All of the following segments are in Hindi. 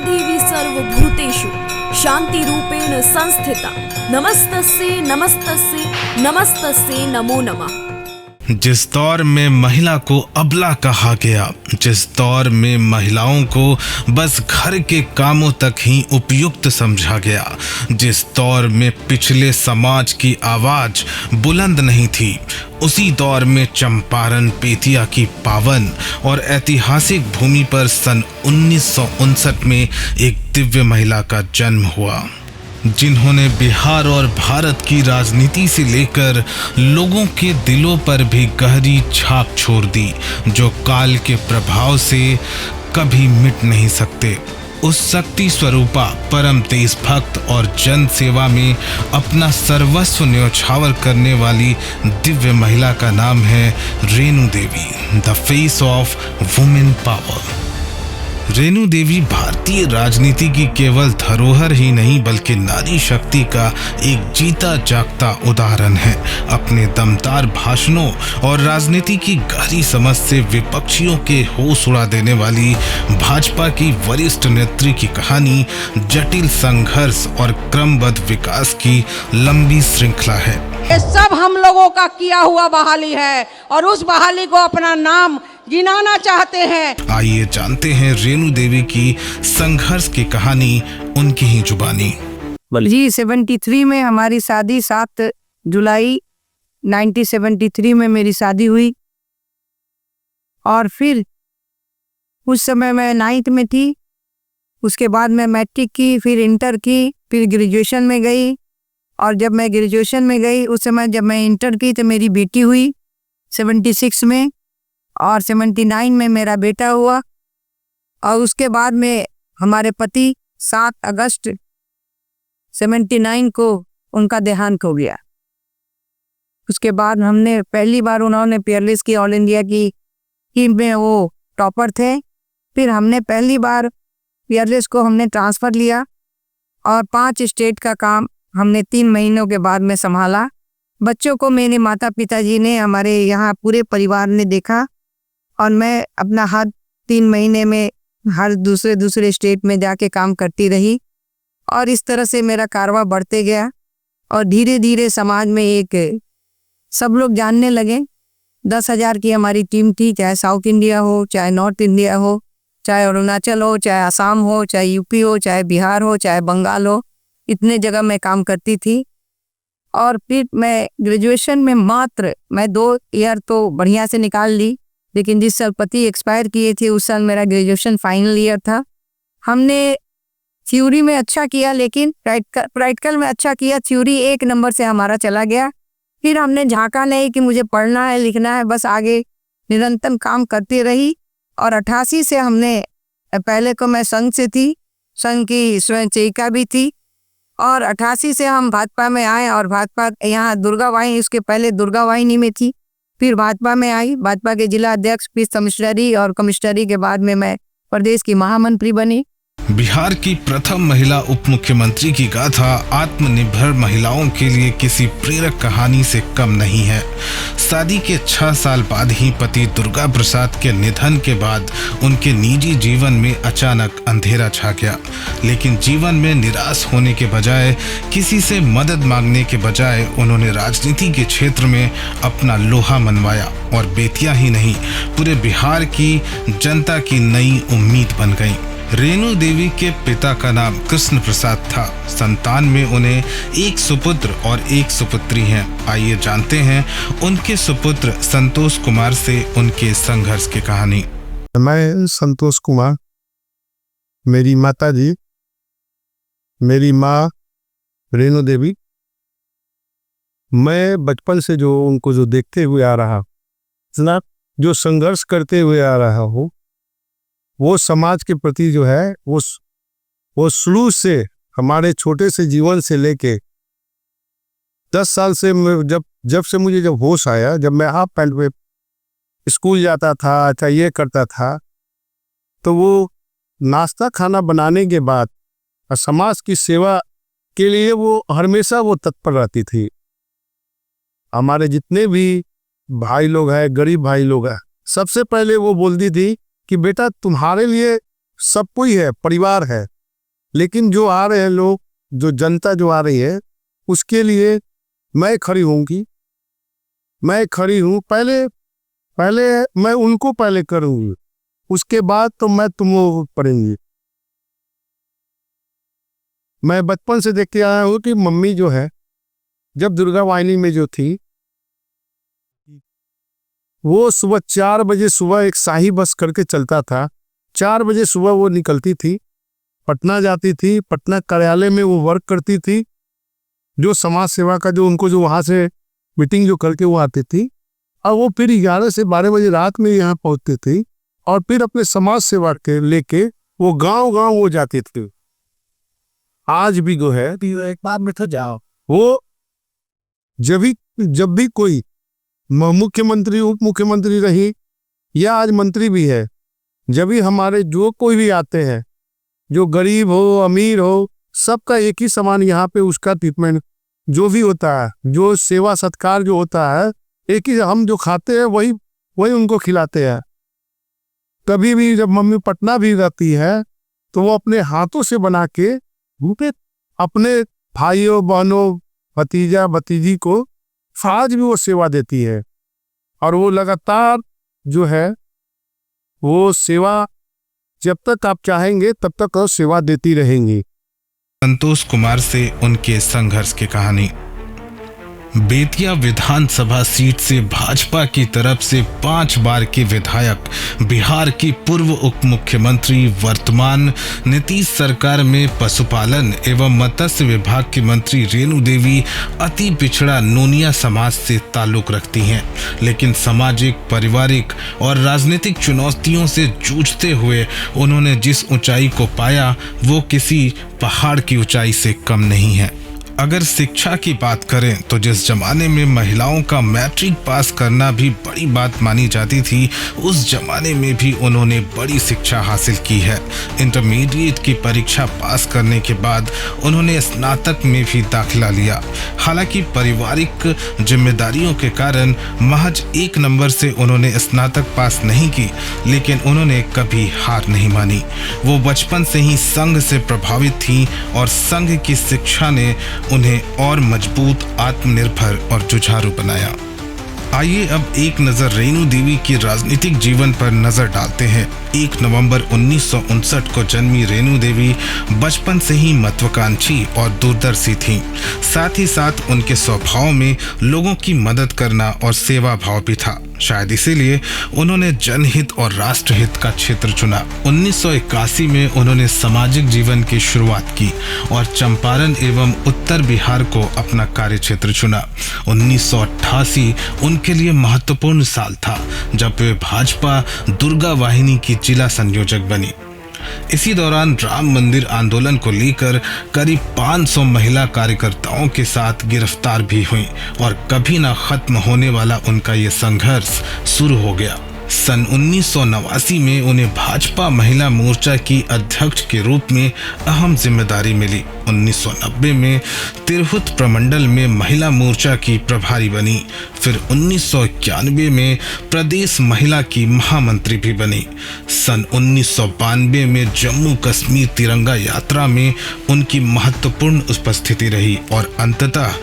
देवी सर्वभूतेषु शान्तिरूपेण संस्थिता। नमस्तस्यै नमस्तस्यै नमस्तस्यै नमो नमः। जिस दौर में महिला को अबला कहा गया, जिस दौर में महिलाओं को बस घर के कामों तक ही उपयुक्त समझा गया, जिस दौर में पिछले समाज की आवाज बुलंद नहीं थी, उसी दौर में चंपारण बेतिया की पावन और ऐतिहासिक भूमि पर सन 1959 में एक दिव्य महिला का जन्म हुआ, जिन्होंने बिहार और भारत की राजनीति से लेकर लोगों के दिलों पर भी गहरी छाप छोड़ दी, जो काल के प्रभाव से कभी मिट नहीं सकते। उस शक्ति स्वरूपा, परम देशभक्त और जन सेवा में अपना सर्वस्व न्यौछावर करने वाली दिव्य महिला का नाम है Renu Devi, the face of women power. Renu Devi भारतीय राजनीति की केवल धरोहर ही नहीं बल्कि नारी शक्ति का एक जीता जागता उदाहरण है। अपने दमदार भाषणों और राजनीति की गहरी समझ से विपक्षियों के होश उड़ा देने वाली भाजपा की वरिष्ठ नेत्री की कहानी जटिल संघर्ष और क्रमबद्ध विकास की लंबी श्रृंखला है। ये सब हम लोगों का किया हुआ बहाली है और उस बहाली को अपना नाम गिनाना चाहते हैं। आइए जानते हैं रेणु देवी की संघर्ष की कहानी उनकी ही जुबानी। जी 73 में हमारी शादी, 7 जुलाई 1973 में मेरी शादी हुई और फिर उस समय मैं 9th में थी। उसके बाद मैं मैट्रिक की, फिर इंटर की, फिर ग्रेजुएशन में गई और जब मैं ग्रेजुएशन में गई उस समय जब मैं इंटर की तो मेरी बेटी हुई 76 में और 79 में मेरा बेटा हुआ और उसके बाद में हमारे पति 7 अगस्त 79 को उनका देहांत हो गया। उसके बाद हमने पहली बार उन्होंने पेयरलेस की ऑल इंडिया की टीम में वो टॉपर थे। फिर हमने पहली बार पेयरलेस को हमने ट्रांसफ़र लिया और 5 स्टेट का काम हमने 3 महीनों के बाद में संभाला। बच्चों को मेरे माता पिताजी ने, हमारे यहाँ पूरे परिवार ने देखा और मैं अपना हर 3 महीने में हर दूसरे स्टेट में जाके काम करती रही और इस तरह से मेरा कारवा बढ़ते गया और धीरे धीरे समाज में एक सब लोग जानने लगे। 10,000 की हमारी टीम थी, चाहे साउथ इंडिया हो, चाहे नॉर्थ इंडिया हो, चाहे अरुणाचल हो, चाहे असम हो, चाहे यूपी हो, चाहे बिहार हो, चाहे बंगाल हो, इतने जगह मैं काम करती थी। और फिर मैं ग्रेजुएशन में मात्र मैं 2 ईयर तो बढ़िया से निकाल ली, लेकिन जिस साल पति एक्सपायर किए थे उस साल मेरा ग्रेजुएशन फाइनल ईयर था। हमने थ्योरी में अच्छा किया लेकिन प्रैक्टिकल में अच्छा किया। थ्योरी 1 नंबर से हमारा चला गया। फिर हमने झांका नहीं कि मुझे पढ़ना है लिखना है, बस आगे निरंतर काम करती रही। और 88 से हमने, पहले को मैं संघ से थी, संघ की स्वयंसेविका भी थी और 88 से हम भाजपा में आए और भाजपा यहाँ दुर्गा वाहिनी, उसके पहले दुर्गा वाहिनी में थी, फिर भाजपा में आई। भाजपा के जिला अध्यक्ष, फिर कमिश्नरी और कमिश्नरी के बाद में मैं प्रदेश की महामंत्री बनी। बिहार की प्रथम महिला उप मुख्यमंत्री की गाथा आत्मनिर्भर महिलाओं के लिए किसी प्रेरक कहानी से कम नहीं है। शादी के 6 साल बाद ही पति दुर्गा प्रसाद के निधन के बाद उनके निजी जीवन में अचानक अंधेरा छा गया, लेकिन जीवन में निराश होने के बजाय, किसी से मदद मांगने के बजाय उन्होंने राजनीति के क्षेत्र में अपना लोहा मनवाया और बेतिया ही नहीं पूरे बिहार की जनता की नई उम्मीद बन गई। रेणु देवी के पिता का नाम कृष्ण प्रसाद था। संतान में उन्हें 1 सुपुत्र और 1 सुपुत्री हैं। आइए जानते हैं उनके सुपुत्र संतोष कुमार से उनके संघर्ष की कहानी। मैं संतोष कुमार, मेरी माता जी, मेरी माँ रेणु देवी। मैं बचपन से जो उनको जो देखते हुए आ रहा हूँ, जो संघर्ष करते हुए आ रहा हूँ, वो समाज के प्रति जो है वो शुरू से हमारे छोटे से जीवन से लेके 10 साल से जब से मुझे जब होश आया, जब मैं हाफ पैंट में स्कूल जाता था, अच्छा ये करता था, तो वो नाश्ता खाना बनाने के बाद समाज की सेवा के लिए वो हमेशा वो तत्पर रहती थी। हमारे जितने भी भाई लोग हैं, गरीब भाई लोग हैं, सबसे पहले वो बोलती थी कि बेटा तुम्हारे लिए सब कोई है, परिवार है, लेकिन जो आ रहे हैं लोग, जो जनता जो आ रही है, उसके लिए मैं खड़ी होंगी, मैं खड़ी हूँ। पहले मैं उनको पहले करूँगी, उसके बाद तो मैं तुम पढ़ेंगी। मैं बचपन से देखते आया हूँ कि मम्मी जो है, जब दुर्गा वाहिनी में जो थी, वो सुबह 4 बजे सुबह एक शाही बस करके चलता था। 4 बजे सुबह वो निकलती थी, पटना जाती थी, पटना कार्यालय में वो वर्क करती थी, जो समाज सेवा का जो उनको जो वहाँ से मीटिंग जो करके वो आती थी, और वो फिर 11 से 12 बजे रात में यहाँ पहुँचती थी, और फिर अपने समाज सेवा के लेके वो गांव-गांव वो जाती थी। आज भी जो है, एक बार में तो जाओ, वो जब भी कोई मुख्यमंत्री उप मुख्यमंत्री रही या आज मंत्री भी है, जब भी हमारे जो कोई भी आते हैं, जो गरीब हो अमीर हो, सबका एक ही समान यहाँ पे उसका ट्रीटमेंट जो भी होता है, जो सेवा सत्कार जो होता है, एक ही हम जो खाते हैं वही उनको खिलाते हैं। कभी भी जब मम्मी पटना भी रहती है तो वो अपने हाथों से बना के अपने भाइयों बहनों भतीजा भतीजी को आज भी वो सेवा देती है, और वो लगातार जो है वो सेवा जब तक आप चाहेंगे तब तक वो सेवा देती रहेंगी। संतोष कुमार से उनके संघर्ष की कहानी। बेतिया विधानसभा सीट से भाजपा की तरफ से 5 बार के विधायक, बिहार की पूर्व उप मुख्यमंत्री, वर्तमान नीतीश सरकार में पशुपालन एवं मत्स्य विभाग की मंत्री रेणु देवी अति पिछड़ा नोनिया समाज से ताल्लुक रखती हैं, लेकिन सामाजिक, पारिवारिक और राजनीतिक चुनौतियों से जूझते हुए उन्होंने जिस ऊंचाई को पाया वो किसी पहाड़ की ऊंचाई से कम नहीं है। अगर शिक्षा की बात करें तो जिस जमाने में महिलाओं का मैट्रिक पास करना भी बड़ी बात मानी जाती थी, उस जमाने में भी उन्होंने बड़ी शिक्षा हासिल की है। इंटरमीडिएट की परीक्षा पास करने के बाद उन्होंने स्नातक में भी दाखिला लिया। हालांकि पारिवारिक जिम्मेदारियों के कारण महज 1 नंबर से उन्होंने स्नातक पास नहीं की, लेकिन उन्होंने कभी हार नहीं मानी। वो बचपन से ही संघ से प्रभावित थी और संघ की शिक्षा ने उन्हें और मजबूत, आत्मनिर्भर और जुझारू बनाया। आइए अब एक नजर रेणु देवी के राजनीतिक जीवन पर नजर डालते हैं। 1 नवंबर 1959 को जन्मी रेणु देवी बचपन से ही महत्वाकांक्षी और दूरदर्शी थीं। साथ ही साथ उनके स्वभाव में लोगों की मदद करना और सेवा भाव भी था। शायद इसीलिए उन्होंने जनहित और राष्ट्रहित का क्षेत्र चुना। 1981 में उन्होंने सामाजिक जीवन की शुरुआत की और चंपारण एवं उत्तर बिहार को अपना कार्य क्षेत्र चुना। 1988 उनके लिए महत्वपूर्ण साल था जब वे भाजपा दुर्गा वाहिनी की जिला संयोजक बनी। इसी दौरान राम मंदिर आंदोलन को लेकर करीब 500 महिला कार्यकर्ताओं के साथ गिरफ्तार भी हुई और कभी ना खत्म होने वाला उनका ये संघर्ष शुरू हो गया। सन 1989 में उन्हें भाजपा महिला मोर्चा की अध्यक्ष के रूप में अहम जिम्मेदारी मिली। 1990 में तिरहुत प्रमंडल में महिला मोर्चा की प्रभारी बनी। फिर 1991 में प्रदेश महिला की महामंत्री भी बनी। सन 1992 में जम्मू कश्मीर तिरंगा यात्रा में उनकी महत्वपूर्ण उपस्थिति रही और अंततः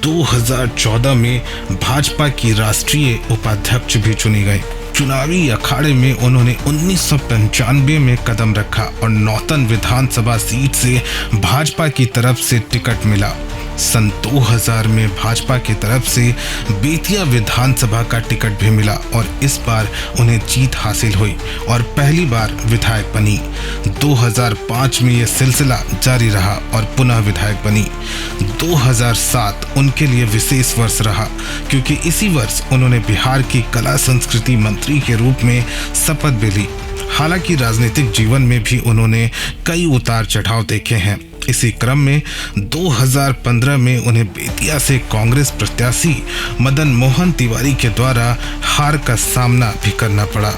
2014 में भाजपा की राष्ट्रीय उपाध्यक्ष भी चुनी गई। चुनावी अखाड़े में उन्होंने 1995 में कदम रखा और नौतन विधानसभा सीट से भाजपा की तरफ से टिकट मिला। सन 2000 में भाजपा की तरफ से बेतिया विधानसभा का टिकट भी मिला और इस बार उन्हें जीत हासिल हुई और पहली बार विधायक बनी। 2005 में यह सिलसिला जारी रहा और पुनः विधायक बनी। 2007 उनके लिए विशेष वर्ष रहा क्योंकि इसी वर्ष उन्होंने बिहार की कला संस्कृति मंत्री के रूप में शपथ भी ली। हालांकि राजनीतिक जीवन में भी उन्होंने कई उतार चढ़ाव देखे हैं। इसी क्रम में 2015 में उन्हें बेतिया से कांग्रेस प्रत्याशी मदन मोहन तिवारी के द्वारा हार का सामना भी करना पड़ा,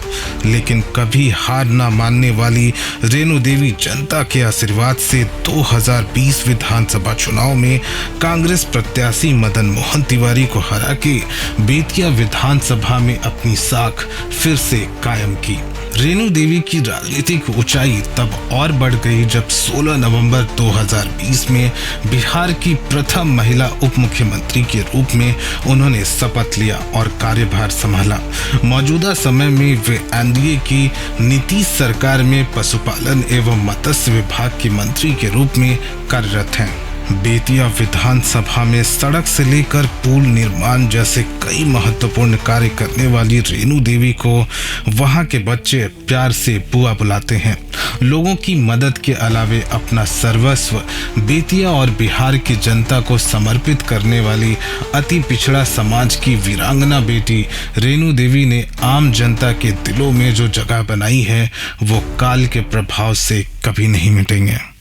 लेकिन कभी हार न मानने वाली रेणु देवी जनता के आशीर्वाद से 2020 विधानसभा चुनाव में कांग्रेस प्रत्याशी मदन मोहन तिवारी को हरा के बेतिया विधानसभा में अपनी साख फिर से कायम की। रेणु देवी की राजनीतिक ऊंचाई तब और बढ़ गई जब 16 नवंबर 2020 में बिहार की प्रथम महिला उप मुख्यमंत्री के रूप में उन्होंने शपथ लिया और कार्यभार संभाला। मौजूदा समय में वे एनडीए की नीतीश सरकार में पशुपालन एवं मत्स्य विभाग के मंत्री के रूप में कार्यरत हैं। बेतिया विधानसभा में सड़क से लेकर पुल निर्माण जैसे कई महत्वपूर्ण कार्य करने वाली रेणु देवी को वहां के बच्चे प्यार से बुआ बुलाते हैं। लोगों की मदद के अलावे अपना सर्वस्व बेतिया और बिहार की जनता को समर्पित करने वाली अति पिछड़ा समाज की वीरांगना बेटी रेणु देवी ने आम जनता के दिलों में जो जगह बनाई है वो काल के प्रभाव से कभी नहीं मिटेंगे।